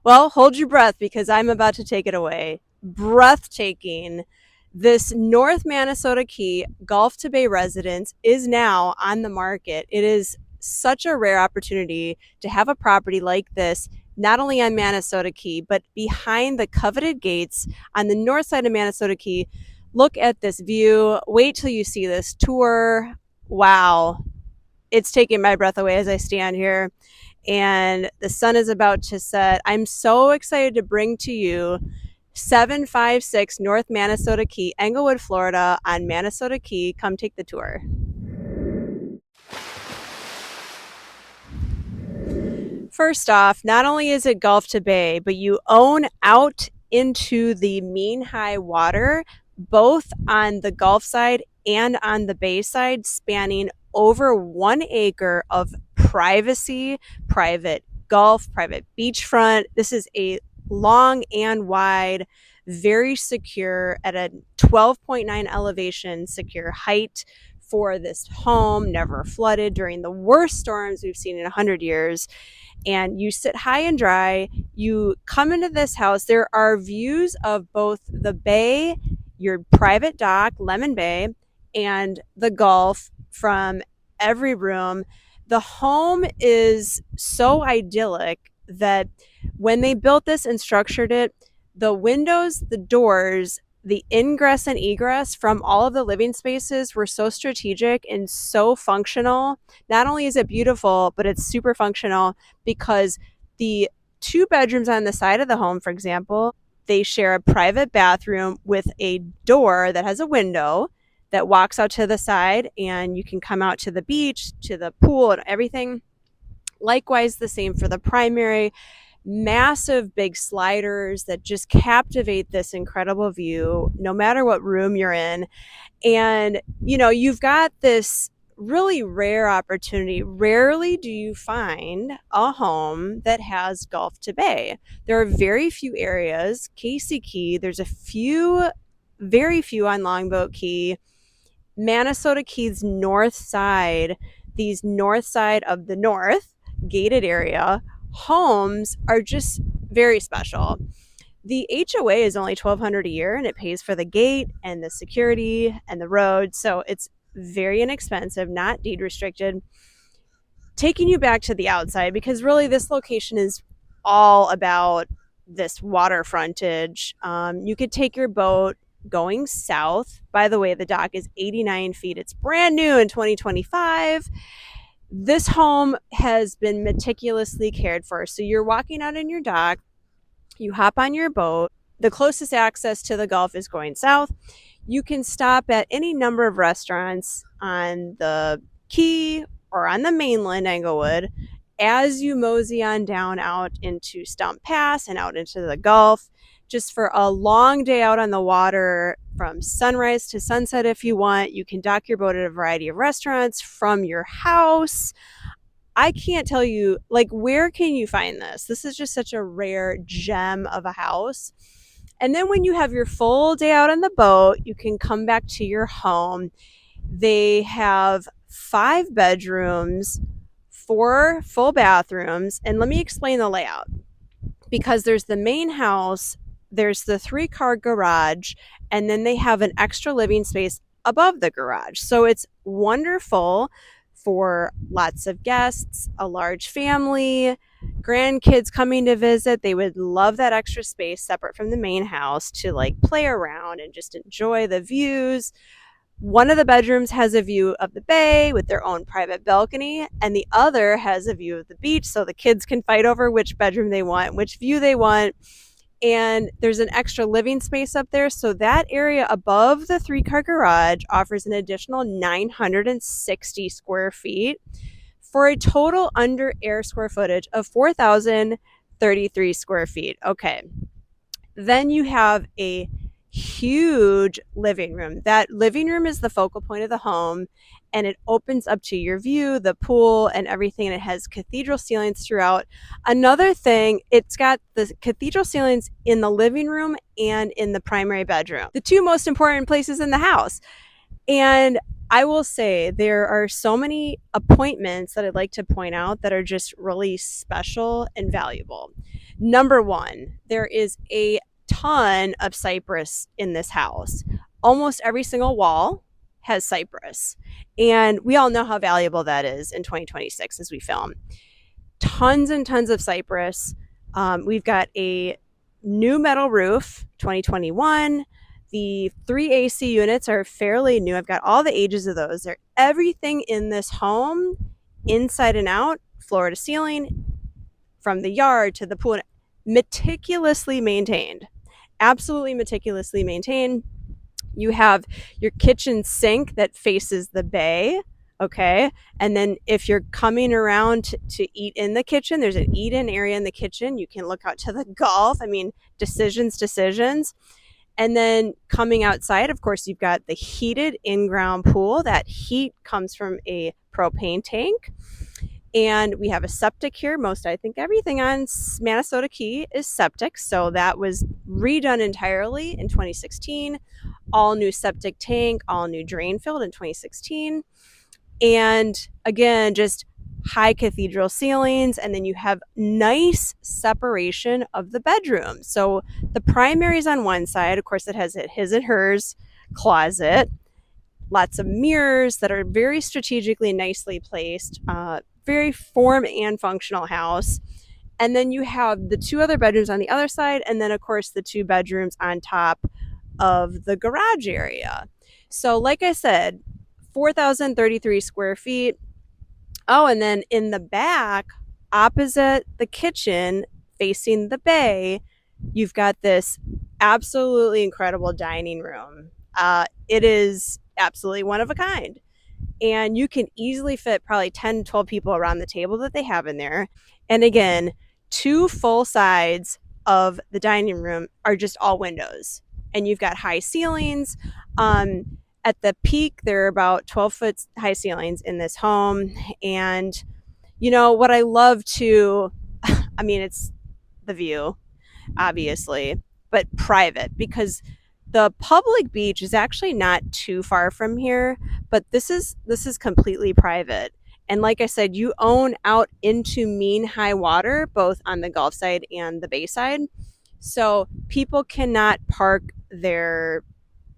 Well, hold your breath because I'm about to take it away. Breathtaking. This North Manasota Key Gulf-to-Bay residence is now on the market. It is such a rare opportunity to have a property like this, not only on Manasota Key, but behind the coveted gates on the north side of Manasota Key. Look at this view. Wait till you see this tour. Wow. It's taking my breath away as I stand here, and the sun is about to set. I'm so excited to bring to you 756 North Manasota Key, Englewood, Florida on Manasota Key. Come take the tour. First off, not only is it Gulf-to-Bay, but you own out into the mean high water, both on the Gulf side and on the Bay side, spanning over 1 acre of privacy, private Gulf, private beachfront. This is a long and wide, very secure at a 12.9 elevation, secure height for this home, never flooded during the worst storms we've seen in 100 years. And you sit high and dry. You come into this house. There are views of both the bay, your private dock, Lemon Bay, and the Gulf from every room. The home is so idyllic that when they built this and structured it, the windows, the doors, the ingress and egress from all of the living spaces were so strategic and so functional. Not only is it beautiful, but it's super functional because the two bedrooms on the side of the home, for example, they share a private bathroom with a door that has a window that walks out to the side, and you can come out to the beach, to the pool, and everything. Likewise, the same for the primary. Massive big sliders that just captivate this incredible view no matter what room you're in. And you've got this really rare opportunity. Rarely do you find a home that has Gulf-to-Bay. There are very few areas. Casey Key, there's a few, very few on Longboat Key. Manasota Key's north side, these north side of the north gated area homes are just very special. The HOA is only $1,200 a year, and it pays for the gate and the security and the road, so it's very inexpensive, not deed restricted. Taking you back to the outside, because really this location is all about this water frontage. You could take your boat going south. By the way, the dock is 89 feet. It's brand new in 2025. This home has been meticulously cared for. So you're walking out in your dock, you hop on your boat. The closest access to the Gulf is going south. You can stop at any number of restaurants on the Key or on the mainland Englewood as you mosey on down out into Stump Pass and out into the Gulf, just for a long day out on the water from sunrise to sunset. If you want, you can dock your boat at a variety of restaurants from your house. I can't tell you, like, where can you find this? This is just such a rare gem of a house. And then when you have your full day out on the boat, you can come back to your home. They have 5 bedrooms, 4 full bathrooms. And let me explain the layout. Because there's the main house, there's the 3-car garage, and then they have an extra living space above the garage. So it's wonderful for lots of guests, a large family, grandkids coming to visit. They would love that extra space separate from the main house to like play around and just enjoy the views. One of the bedrooms has a view of the bay with their own private balcony, and the other has a view of the beach, so the kids can fight over which bedroom they want, which view they want. And there's an extra living space up there, so that area above the 3-car garage offers an additional 960 square feet for a total under air square footage of 4,033 square feet. Okay. Then you have a huge living room. That living room is the focal point of the home, and it opens up to your view, the pool, and everything. And it has cathedral ceilings throughout. Another thing, it's got the cathedral ceilings in the living room and in the primary bedroom, the 2 most important places in the house. And I will say there are so many appointments that I'd like to point out that are just really special and valuable. Number one, there is a ton of cypress in this house. Almost every single wall has cypress. And we all know how valuable that is in 2026 as we film. Tons and tons of cypress. We've got a new metal roof, 2021. The 3 AC units are fairly new. I've got all the ages of those. They're everything in this home, inside and out, floor to ceiling, from the yard to the pool, meticulously maintained. Absolutely meticulously maintained. You have your kitchen sink that faces the bay. Okay. And then if you're coming around to eat in the kitchen, there's an eat in area in the kitchen. You can look out to the Gulf. I mean, decisions. And then coming outside, of course, you've got the heated in ground pool. That heat comes from a propane tank. And we have a septic here. I think everything on Manasota Key is septic. So that was redone entirely in 2016. All new septic tank, all new drain field in 2016. And again, just high cathedral ceilings. And then you have nice separation of the bedrooms. So the primary is on one side. Of course, it has his and hers closet. Lots of mirrors that are very strategically nicely placed. Very form and functional house. And then you have the 2 other bedrooms on the other side, and then of course the 2 bedrooms on top of the garage area. So like I said, 4,033 square feet. Oh, and then in the back, opposite the kitchen, facing the bay, you've got this absolutely incredible dining room. It is absolutely one of a kind. And you can easily fit probably 10, 12 people around the table that they have in there. And again, 2 full sides of the dining room are just all windows. And you've got high ceilings. At the peak, there are about 12-foot high ceilings in this home. And, you know, what I love to, I mean, it's the view, obviously, but private, because the public beach is actually not too far from here, but this is completely private. And like I said, you own out into mean high water, both on the Gulf side and the Bay side. So people cannot park their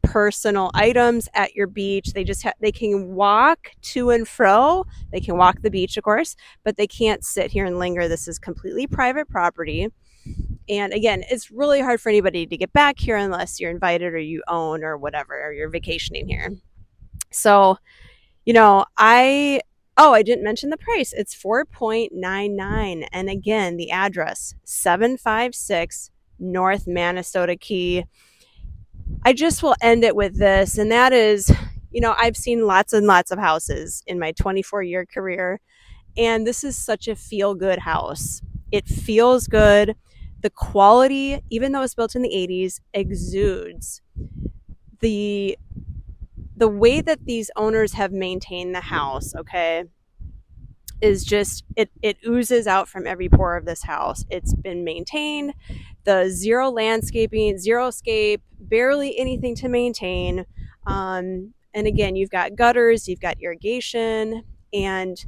personal items at your beach. They can walk to and fro. They can walk the beach, of course, but they can't sit here and linger. This is completely private property. And again, it's really hard for anybody to get back here unless you're invited or you own or whatever, or you're vacationing here. So, you know, I didn't mention the price. It's $4.99. And again, the address, 756 North Manasota Key. I just will end it with this, and that is, you know, I've seen lots and lots of houses in my 24-year career, and this is such a feel-good house. It feels good. The quality, even though it's built in the 80s, exudes. The way that these owners have maintained the house, okay, is just, it oozes out from every pore of this house. It's been maintained. The zero landscaping, zero scape, barely anything to maintain. And again, you've got gutters, you've got irrigation, and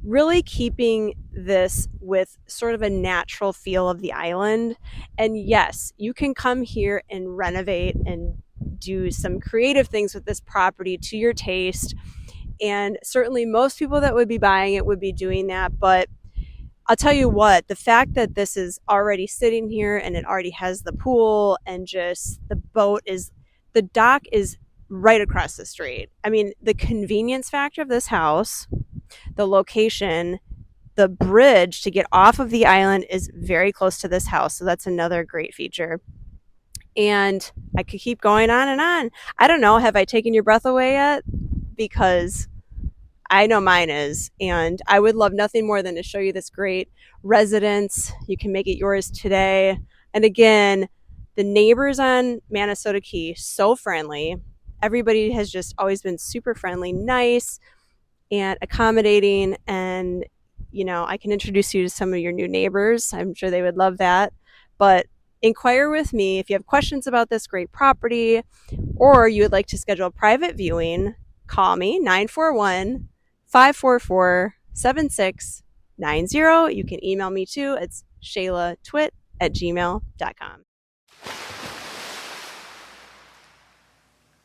really keeping this with sort of a natural feel of the island. And yes, you can come here and renovate and do some creative things with this property to your taste. And certainly most people that would be buying it would be doing that. But I'll tell you what, the fact that this is already sitting here and it already has the pool and just the dock is right across the street. I mean, the convenience factor of this house, the location, the bridge to get off of the island is very close to this house. So that's another great feature. And I could keep going on and on. I don't know, have I taken your breath away yet? Because I know mine is, and I would love nothing more than to show you this great residence. You can make it yours today. And again, the neighbors on Manasota Key, so friendly. Everybody has just always been super friendly, nice, and accommodating. And, you know, I can introduce you to some of your new neighbors. I'm sure they would love that. But inquire with me if you have questions about this great property, or you would like to schedule a private viewing. Call me, 941-544-7690. You can email me too. It's Shayla Twit at gmail.com.